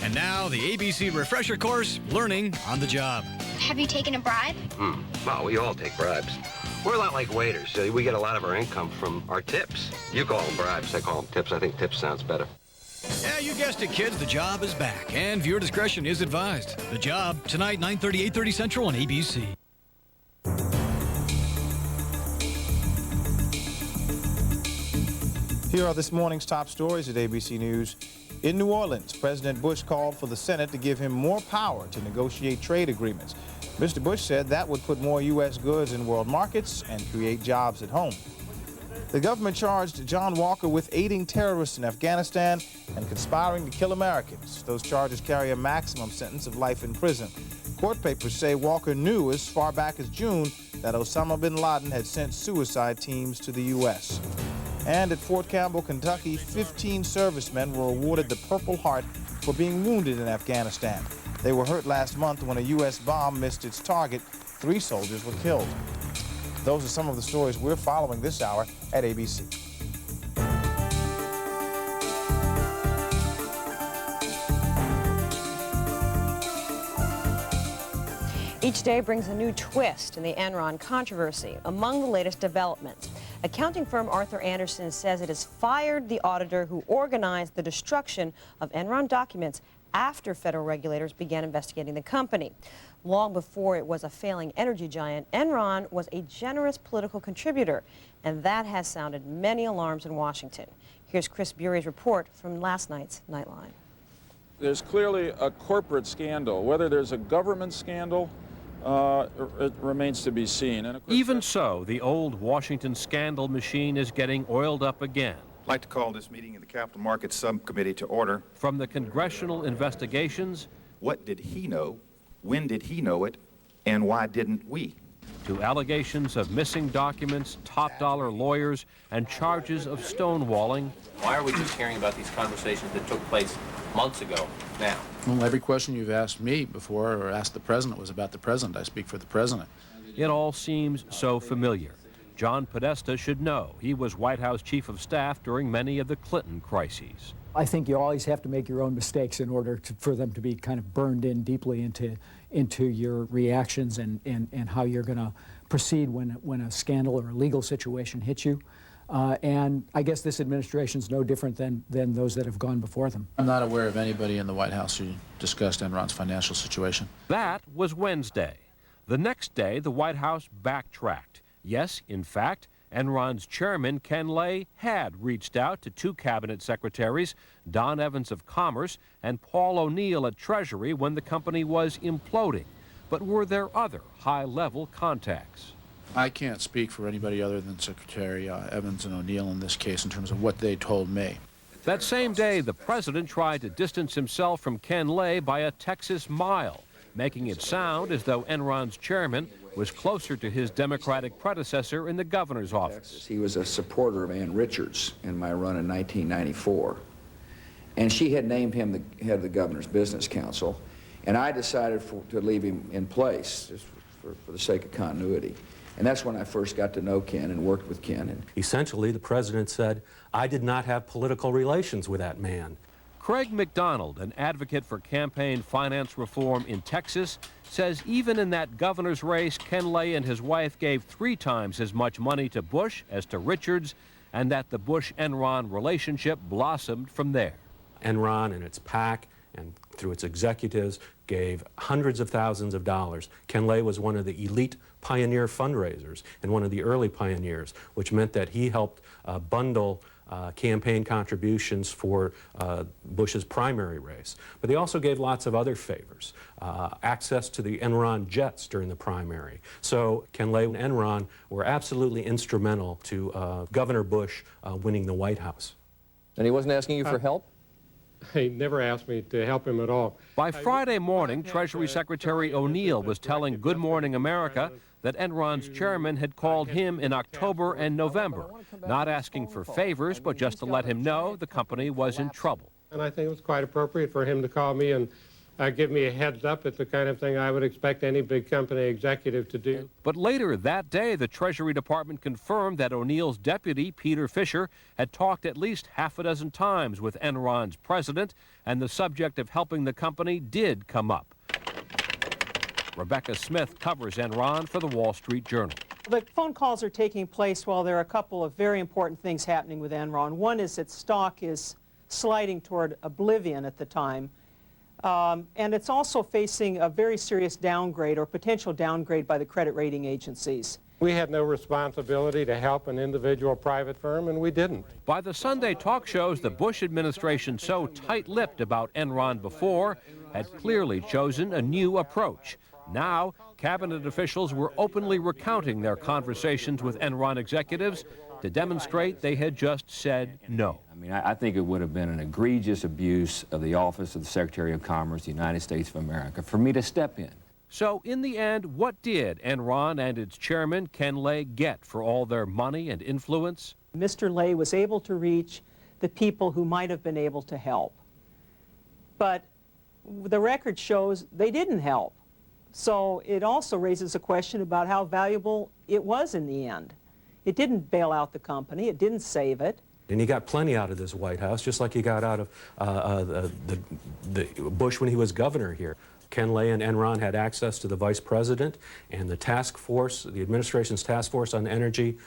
And now, the ABC refresher course, Learning on the Job. Have you taken a bribe? Well, we all take bribes. We're a lot like waiters. We get a lot of our income from our tips. You call them bribes, I call them tips. I think tips sounds better. Yeah, you guessed it, kids. The Job is back, and viewer discretion is advised. The Job, tonight, 9:30, 8:30 Central on ABC. Here are this morning's top stories at ABC News. In New Orleans, President Bush called for the Senate to give him more power to negotiate trade agreements. Mr. Bush said that would put more U.S. goods in world markets and create jobs at home. The government charged John Walker with aiding terrorists in Afghanistan and conspiring to kill Americans. Those charges carry a maximum sentence of life in prison. Court papers say Walker knew as far back as June that Osama bin Laden had sent suicide teams to the U.S. And at Fort Campbell, Kentucky, 15 servicemen were awarded the Purple Heart for being wounded in Afghanistan. They were hurt last month when a U.S. bomb missed its target. 3 soldiers were killed. Those are some of the stories we're following this hour at ABC. Each day brings a new twist in the Enron controversy. Among the latest developments, accounting firm Arthur Andersen says it has fired the auditor who organized the destruction of Enron documents after federal regulators began investigating the company. Long before it was a failing energy giant, Enron was a generous political contributor, and that has sounded many alarms in Washington. Here's Chris Bury's report from last night's Nightline. There's clearly a corporate scandal. Whether there's a government scandal, it remains to be seen. And Even so, the old Washington scandal machine is getting oiled up again. I'd like to call this meeting of the Capital Markets Subcommittee to order. From the congressional investigations, what did he know, when did he know it, and why didn't we? To allegations of missing documents, top-dollar lawyers, and charges of stonewalling. Why are we just hearing about these conversations that took place months ago now? Well, every question you've asked me before or asked the president was about the president. I speak for the president. It all seems so familiar. John Podesta should know. He was White House Chief of Staff during many of the Clinton crises. I think you always have to make your own mistakes in order for them to be kind of burned in deeply into your reactions and how you're going to proceed when a scandal or a legal situation hits you. And I guess this administration's no different than those that have gone before them. I'm not aware of anybody in the White House who discussed Enron's financial situation. That was Wednesday. The next day, the White House backtracked. Yes, in fact, Enron's chairman, Ken Lay, had reached out to 2 cabinet secretaries, Don Evans of Commerce and Paul O'Neill at Treasury, when the company was imploding. But were there other high-level contacts? I can't speak for anybody other than Secretary Evans and O'Neill in this case in terms of what they told me. That same day, the president tried to distance himself from Ken Lay by a Texas mile, making it sound as though Enron's chairman was closer to his Democratic predecessor in the governor's office. He was a supporter of Ann Richards in my run in 1994. And she had named him the head of the governor's business council. And I decided to leave him in place just for the sake of continuity. And that's when I first got to know Ken and worked with Ken. And essentially, the president said, I did not have political relations with that man. Craig McDonald, an advocate for campaign finance reform in Texas, says even in that governor's race, Ken Lay and his wife gave 3 times as much money to Bush as to Richards, and that the Bush-Enron relationship blossomed from there. Enron and its PAC and through its executives gave hundreds of thousands of dollars. Ken Lay was one of the elite pioneer fundraisers and one of the early pioneers, which meant that he helped bundle campaign contributions for Bush's primary race. But they also gave lots of other favors. Access to the Enron jets during the primary. So Ken Lay and Enron were absolutely instrumental to Governor Bush winning the White House. And he wasn't asking you for help? He never asked me to help him at all. By Friday morning, Treasury Secretary O'Neill was telling Good Morning America that Enron's chairman had called him in October and November, not asking for favors, but just to let him know the company was in trouble. And I think it was quite appropriate for him to call me and give me a heads up. It's the kind of thing I would expect any big company executive to do. But later that day, the Treasury Department confirmed that O'Neill's deputy, Peter Fisher, had talked at least half a dozen times with Enron's president, and the subject of helping the company did come up. Rebecca Smith covers Enron for the Wall Street Journal. The phone calls are taking place while there are a couple of very important things happening with Enron. One is its stock is sliding toward oblivion at the time. And it's also facing a very serious downgrade or potential downgrade by the credit rating agencies. We had no responsibility to help an individual private firm, and we didn't. By the Sunday talk shows, the Bush administration, so tight-lipped about Enron before, had clearly chosen a new approach. Now, cabinet officials were openly recounting their conversations with Enron executives to demonstrate they had just said no. I mean, I think it would have been an egregious abuse of the office of the Secretary of Commerce, the United States of America, for me to step in. So, in the end, what did Enron and its chairman, Ken Lay, get for all their money and influence? Mr. Lay was able to reach the people who might have been able to help. But the record shows they didn't help. So it also raises a question about how valuable it was in the end. It didn't bail out the company. It didn't save it. And he got plenty out of this White House, just like he got out of the Bush when he was governor here. Ken Lay and Enron had access to the vice president, and the task force, the administration's task force on energy,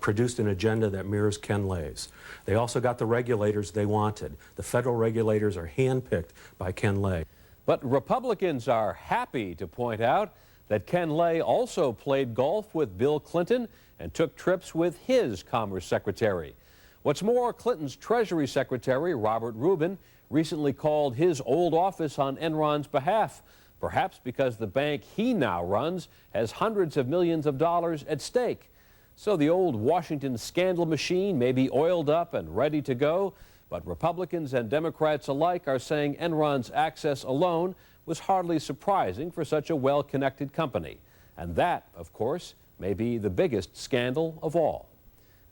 produced an agenda that mirrors Ken Lay's. They also got the regulators they wanted. The federal regulators are handpicked by Ken Lay. But Republicans are happy to point out that Ken Lay also played golf with Bill Clinton and took trips with his Commerce Secretary. What's more, Clinton's Treasury Secretary, Robert Rubin, recently called his old office on Enron's behalf, perhaps because the bank he now runs has hundreds of millions of dollars at stake. So the old Washington scandal machine may be oiled up and ready to go, but Republicans and Democrats alike are saying Enron's access alone was hardly surprising for such a well-connected company. And that, of course, may be the biggest scandal of all.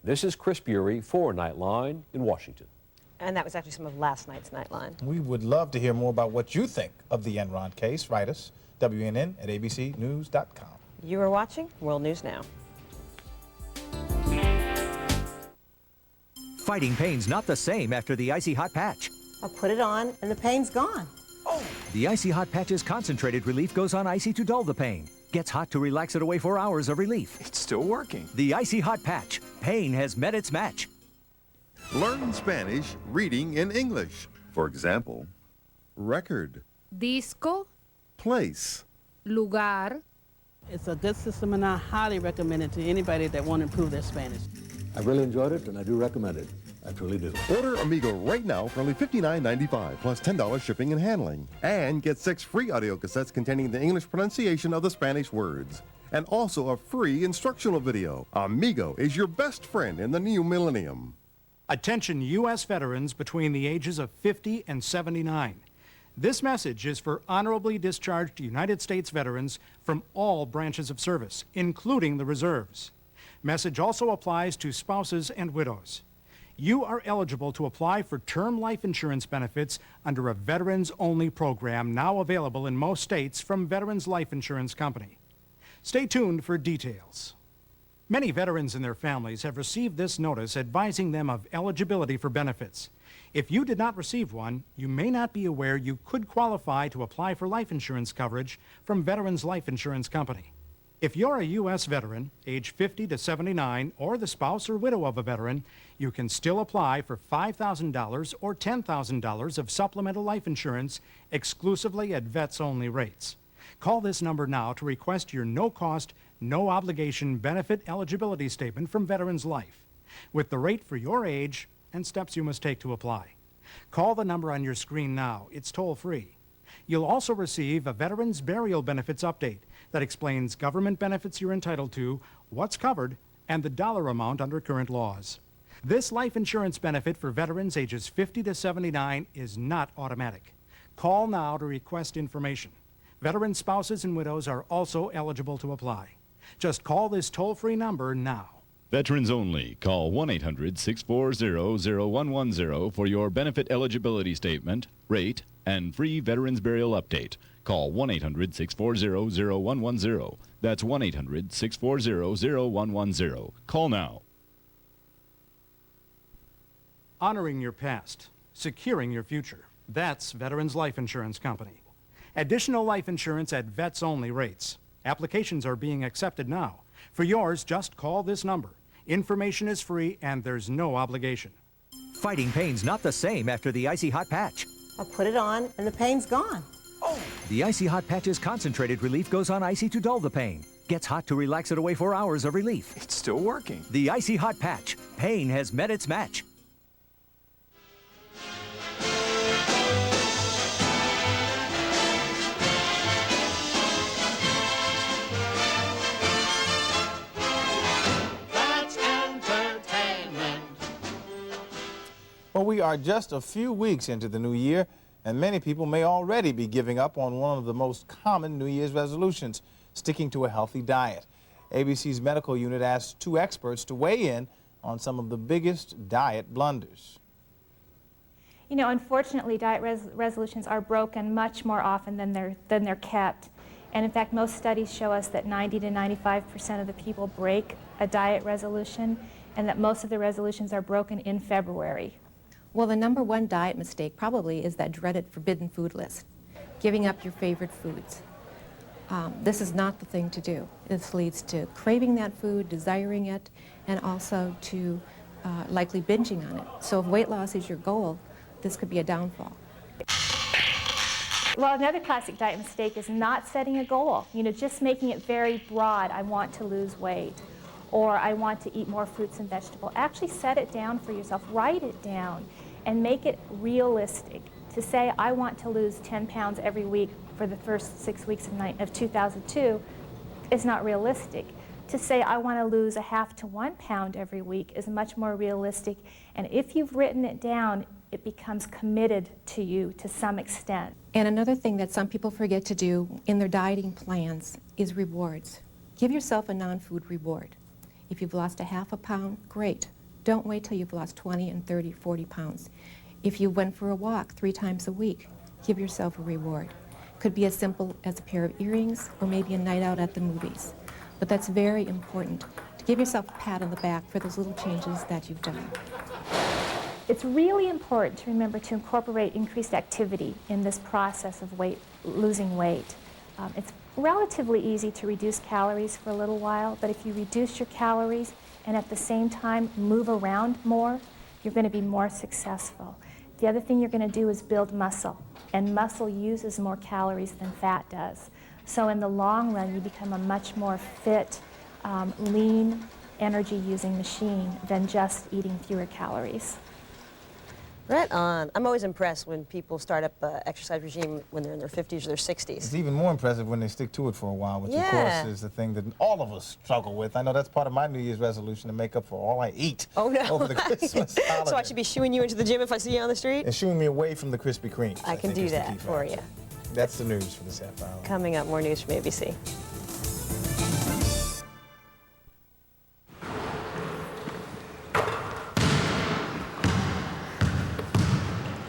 This is Chris Bury for Nightline in Washington. And that was actually some of last night's Nightline. We would love to hear more about what you think of the Enron case. Write us, WNN@abcnews.com. You are watching World News Now. Fighting pain's not the same after the Icy Hot Patch. I'll put it on and the pain's gone. The Icy Hot Patch's concentrated relief goes on icy to dull the pain. Gets hot to relax it away for hours of relief. It's still working. The Icy Hot Patch. Pain has met its match. Learn Spanish reading in English. For example, record, disco, place, lugar. It's a good system and I highly recommend it to anybody that want to improve their Spanish. I really enjoyed it and I do recommend it. I truly do. Order Amigo right now for only $59.95 plus $10 shipping and handling. And get 6 free audio cassettes containing the English pronunciation of the Spanish words. And also a free instructional video. Amigo is your best friend in the new millennium. Attention U.S. veterans between the ages of 50 and 79. This message is for honorably discharged United States veterans from all branches of service, including the reserves. Message also applies to spouses and widows. You are eligible to apply for term life insurance benefits under a veterans-only program now available in most states from Veterans Life Insurance Company. Stay tuned for details. Many veterans and their families have received this notice advising them of eligibility for benefits. If you did not receive one, you may not be aware you could qualify to apply for life insurance coverage from Veterans Life Insurance Company. If you're a U.S. veteran, age 50 to 79, or the spouse or widow of a veteran, you can still apply for $5,000 or $10,000 of supplemental life insurance exclusively at vets-only rates. Call this number now to request your no-cost, no-obligation benefit eligibility statement from Veterans Life, with the rate for your age and steps you must take to apply. Call the number on your screen now. It's toll-free. You'll also receive a Veterans Burial Benefits update that explains government benefits you're entitled to, what's covered, and the dollar amount under current laws. This life insurance benefit for veterans ages 50 to 79 is not automatic. Call now to request information. Veteran spouses and widows are also eligible to apply. Just call this toll-free number now. Veterans only. Call 1-800-640-0110 for your benefit eligibility statement, rate, and free Veterans Burial Update. Call 1-800-640-0110. That's 1-800-640-0110. Call now. Honoring your past, securing your future. That's Veterans Life Insurance Company. Additional life insurance at vets-only rates. Applications are being accepted now. For yours, just call this number. Information is free and there's no obligation. Fighting pain's not the same after the Icy Hot Patch. I'll put it on and the pain's gone. The Icy Hot Patch's concentrated relief goes on icy to dull the pain. Gets hot to relax it away for hours of relief. It's still working. The Icy Hot Patch. Pain has met its match. Well, we are just a few weeks into the new year, and many people may already be giving up on one of the most common New Year's resolutions, sticking to a healthy diet. ABC's medical unit asked two experts to weigh in on some of the biggest diet blunders. You know, unfortunately, diet resolutions are broken much more often than they're kept. And in fact, most studies show us that 90 to 95% of the people break a diet resolution, and that most of the resolutions are broken in February. Well, the #1 diet mistake probably is that dreaded forbidden food list, giving up your favorite foods. This is not the thing to do. This leads to craving that food, desiring it, and also to likely binging on it. So if weight loss is your goal, this could be a downfall. Well, another classic diet mistake is not setting a goal. You know, just making it very broad. I want to lose weight, or I want to eat more fruits and vegetables. Actually set it down for yourself. Write it down and make it realistic. To say, I want to lose 10 pounds every week for the first 6 weeks of 2002 is not realistic. To say, I want to lose 1/2 to 1 pound every week is much more realistic. And if you've written it down, it becomes committed to you to some extent. And another thing that some people forget to do in their dieting plans is rewards. Give yourself a non-food reward. If you've lost 1/2 pound, great. Don't wait till you've lost 20 and 30, 40 pounds. If you went for a walk 3 times a week, give yourself a reward. Could be as simple as a pair of earrings or maybe a night out at the movies. But that's very important, to give yourself a pat on the back for those little changes that you've done. It's really important to remember to incorporate increased activity in this process of losing weight. It's relatively easy to reduce calories for a little while, but if you reduce your calories and at the same time move around more, you're going to be more successful. The other thing you're going to do is build muscle, and muscle uses more calories than fat does. So in the long run, you become a much more fit, lean, energy-using machine than just eating fewer calories. Right on. I'm always impressed when people start up an exercise regime when they're in their 50s or their 60s. It's even more impressive when they stick to it for a while, which of Yeah. course is the thing that all of us struggle with. I know that's part of my New Year's resolution, to make up for all I eat over the Christmas holiday. So I should be shooing you into the gym if I see you on the street? And shooing me away from the Krispy Kreme. I can do that for you. That's the news for this half hour. Coming up, more news from ABC.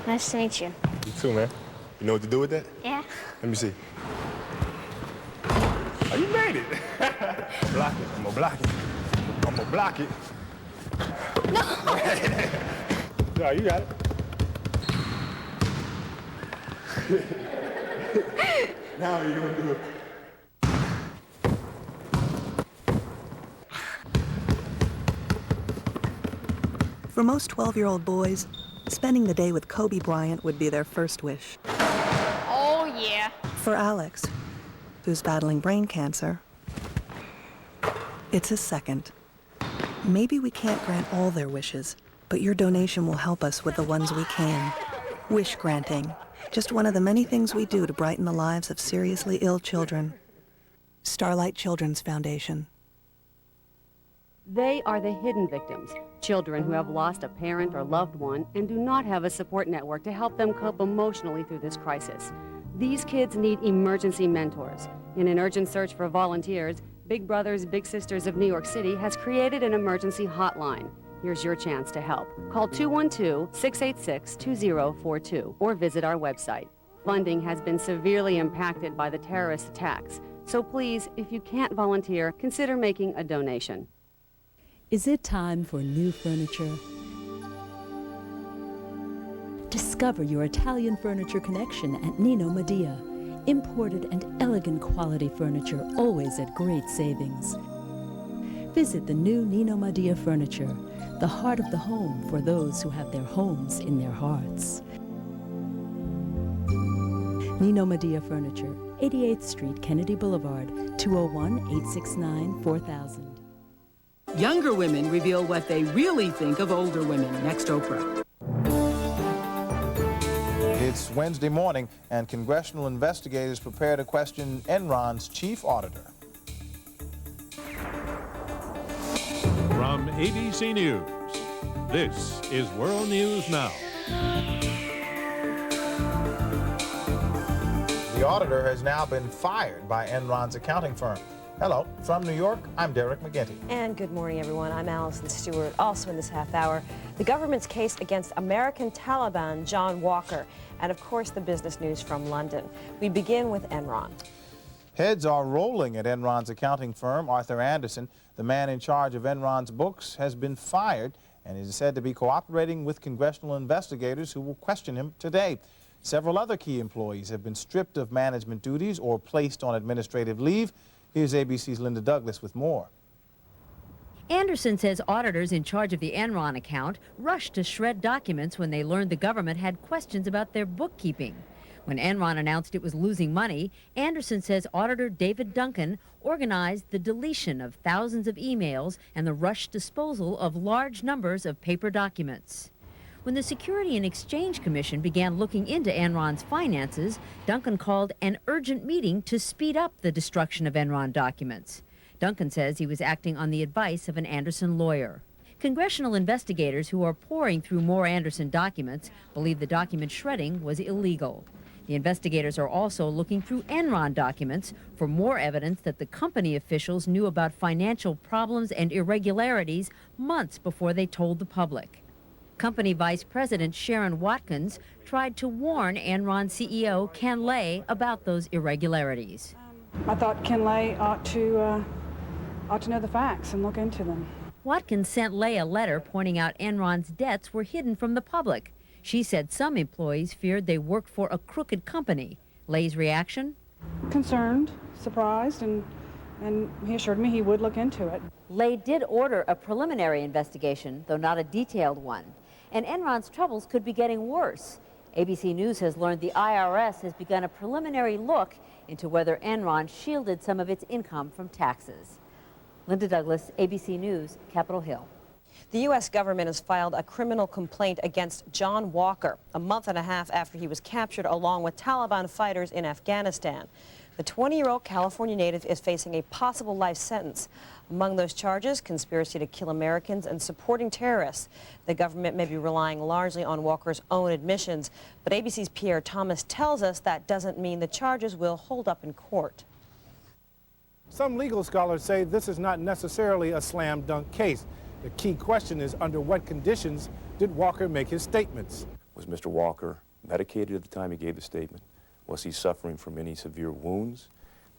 Nice to meet you. You too, man. You know what to do with that? Yeah. Let me see. Oh, you made it. Block it. I'm gonna block it. I'm gonna block it. No! No, you got it. Now you're gonna do it. For most 12-year-old boys, spending the day with Kobe Bryant would be their first wish. Oh, yeah. For Alex, who's battling brain cancer, it's his second. Maybe we can't grant all their wishes, but your donation will help us with the ones we can. Wish granting, just one of the many things we do to brighten the lives of seriously ill children. Starlight Children's Foundation. They are the hidden victims, children who have lost a parent or loved one and do not have a support network to help them cope emotionally through this crisis. These kids need emergency mentors. In an urgent search for volunteers, Big Brothers Big Sisters of New York City has created an emergency hotline. Here's your chance to help. Call 212-686-2042 or visit our website. Funding has been severely impacted by the terrorist attacks, so please, if you can't volunteer, consider making a donation. Is it time for new furniture? Discover your Italian furniture connection at Nino Medea. Imported and elegant quality furniture, always at great savings. Visit the new Nino Medea Furniture, the heart of the home for those who have their homes in their hearts. Nino Medea Furniture, 88th Street, Kennedy Boulevard, 201-869-4000. Younger women reveal what they really think of older women. Next, Oprah. It's Wednesday morning, and congressional investigators prepare to question Enron's chief auditor. From ABC News, this is World News Now. The auditor has now been fired by Enron's accounting firm. Hello, from New York, I'm Derek McGinty. And good morning, everyone. I'm Alison Stewart. Also in this half hour, the government's case against American Taliban John Walker, and of course the business news from London. We begin with Enron. Heads are rolling at Enron's accounting firm. Arthur Anderson, the man in charge of Enron's books, has been fired and is said to be cooperating with congressional investigators who will question him today. Several other key employees have been stripped of management duties or placed on administrative leave. Here's ABC's Linda Douglas with more. Anderson says auditors in charge of the Enron account rushed to shred documents when they learned the government had questions about their bookkeeping. When Enron announced it was losing money, Anderson says auditor David Duncan organized the deletion of thousands of emails and the rushed disposal of large numbers of paper documents. When the Security and Exchange Commission began looking into Enron's finances, Duncan called an urgent meeting to speed up the destruction of Enron documents. Duncan says he was acting on the advice of an Anderson lawyer. Congressional investigators who are poring through more Anderson documents believe the document shredding was illegal. The investigators are also looking through Enron documents for more evidence that the company officials knew about financial problems and irregularities months before they told the public. Company Vice President Sharon Watkins tried to warn Enron CEO Ken Lay about those irregularities. I thought Ken Lay ought to know the facts and look into them. Watkins sent Lay a letter pointing out Enron's debts were hidden from the public. She said some employees feared they worked for a crooked company. Lay's reaction? Concerned, surprised, and he assured me he would look into it. Lay did order a preliminary investigation, though not a detailed one. And Enron's troubles could be getting worse. ABC News has learned the IRS has begun a preliminary look into whether Enron shielded some of its income from taxes. Linda Douglas, ABC News, Capitol Hill. The U.S. government has filed a criminal complaint against John Walker a month and a half after he was captured along with Taliban fighters in Afghanistan. The 20-year-old California native is facing a possible life sentence. Among those charges, conspiracy to kill Americans and supporting terrorists. The government may be relying largely on Walker's own admissions, but ABC's Pierre Thomas tells us that doesn't mean the charges will hold up in court. Some legal scholars say this is not necessarily a slam dunk case. The key question is, under what conditions did Walker make his statements? Was Mr. Walker medicated at the time he gave the statement? Was he suffering from any severe wounds?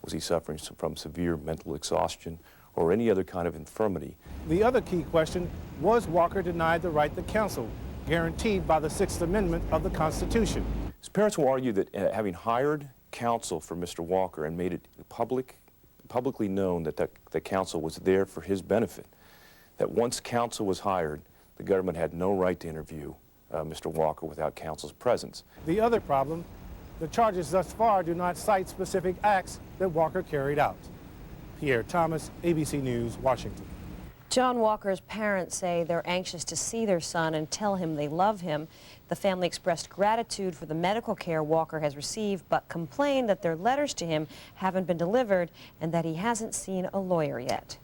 Was he suffering from severe mental exhaustion? or any other kind of infirmity. The other key question, was Walker denied the right to counsel, guaranteed by the 6th Amendment of the Constitution? His parents will argue that having hired counsel for Mr. Walker and made it publicly known that the counsel was there for his benefit, that once counsel was hired, the government had no right to interview Mr. Walker without counsel's presence. The other problem, the charges thus far do not cite specific acts that Walker carried out. Pierre Thomas, ABC News, Washington. John Walker's parents say they're anxious to see their son and tell him they love him. The family expressed gratitude for the medical care Walker has received, but complained that their letters to him haven't been delivered and that he hasn't seen a lawyer yet.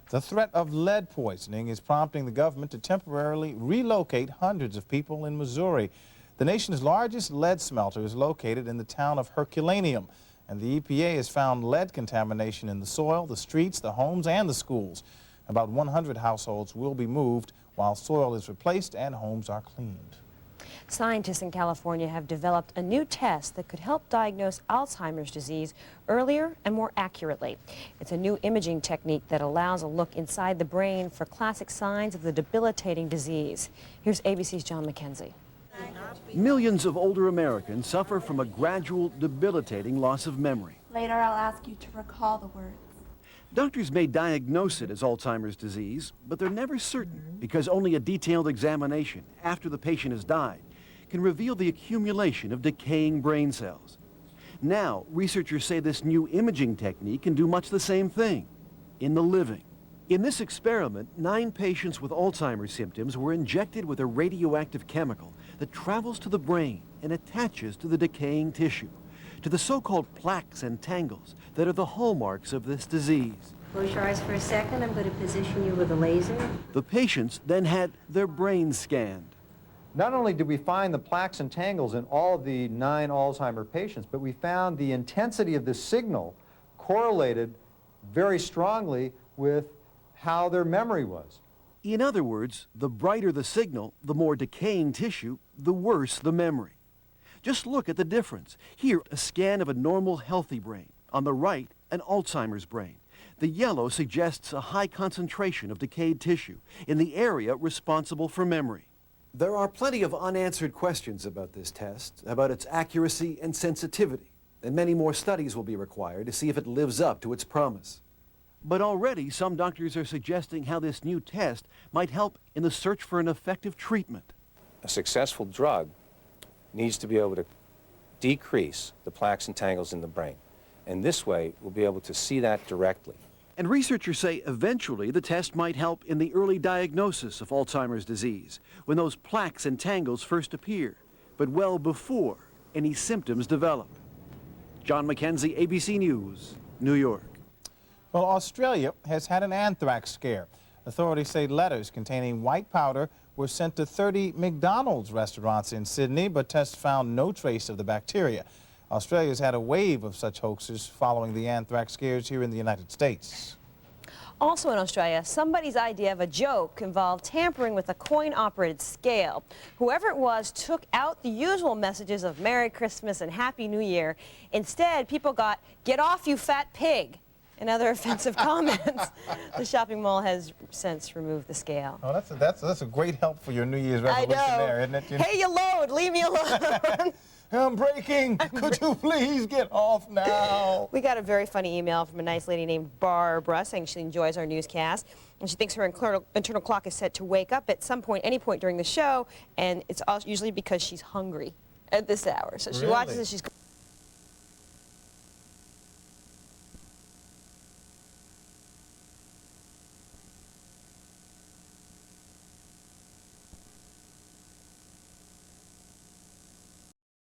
The threat of lead poisoning is prompting the government to temporarily relocate hundreds of people in Missouri. The nation's largest lead smelter is located in the town of Herculaneum, and the EPA has found lead contamination in the soil, the streets, the homes, and the schools. About 100 households will be moved while soil is replaced and homes are cleaned. Scientists in California have developed a new test that could help diagnose Alzheimer's disease earlier and more accurately. It's a new imaging technique that allows a look inside the brain for classic signs of the debilitating disease. Here's ABC's John McGinty. Millions of older Americans suffer from a gradual, debilitating loss of memory. Later, I'll ask you to recall the words. Doctors may diagnose it as Alzheimer's disease, but they're never certain because only a detailed examination after the patient has died can reveal the accumulation of decaying brain cells. Now, researchers say this new imaging technique can do much the same thing in the living. In this experiment, 9 patients with Alzheimer's symptoms were injected with a radioactive chemical that travels to the brain and attaches to the decaying tissue, to the so-called plaques and tangles that are the hallmarks of this disease. Close your eyes for a second. I'm going to position you with a laser. The patients then had their brains scanned. Not only did we find the plaques and tangles in all of the 9 Alzheimer patients, but we found the intensity of the signal correlated very strongly with how their memory was. In other words, the brighter the signal, the more decaying tissue, the worse the memory. Just look at the difference. Here, a scan of a normal, healthy brain. On the right, an Alzheimer's brain. The yellow suggests a high concentration of decayed tissue in the area responsible for memory. There are plenty of unanswered questions about this test, about its accuracy and sensitivity, and many more studies will be required to see if it lives up to its promise. But already, some doctors are suggesting how this new test might help in the search for an effective treatment. A successful drug needs to be able to decrease the plaques and tangles in the brain. And this way, we'll be able to see that directly. And researchers say eventually the test might help in the early diagnosis of Alzheimer's disease, when those plaques and tangles first appear, but well before any symptoms develop. John McGinty, ABC News, New York. Well, Australia has had an anthrax scare. Authorities say letters containing white powder were sent to 30 McDonald's restaurants in Sydney, but tests found no trace of the bacteria. Australia's had a wave of such hoaxes following the anthrax scares here in the United States. Also in Australia, somebody's idea of a joke involved tampering with a coin-operated scale. Whoever it was took out the usual messages of Merry Christmas and Happy New Year. Instead, people got, "Get off, you fat pig," and other offensive comments. The shopping mall has since removed the scale. Oh, that's a great help for your New Year's resolution there, isn't it? Hey, you load, leave me alone. I'm breaking. Could you please get off now? We got a very funny email from a nice lady named Barbara saying she enjoys our newscast, and she thinks her internal clock is set to wake up at some point, any point during the show, and it's usually because she's hungry at this hour. So she watches and she's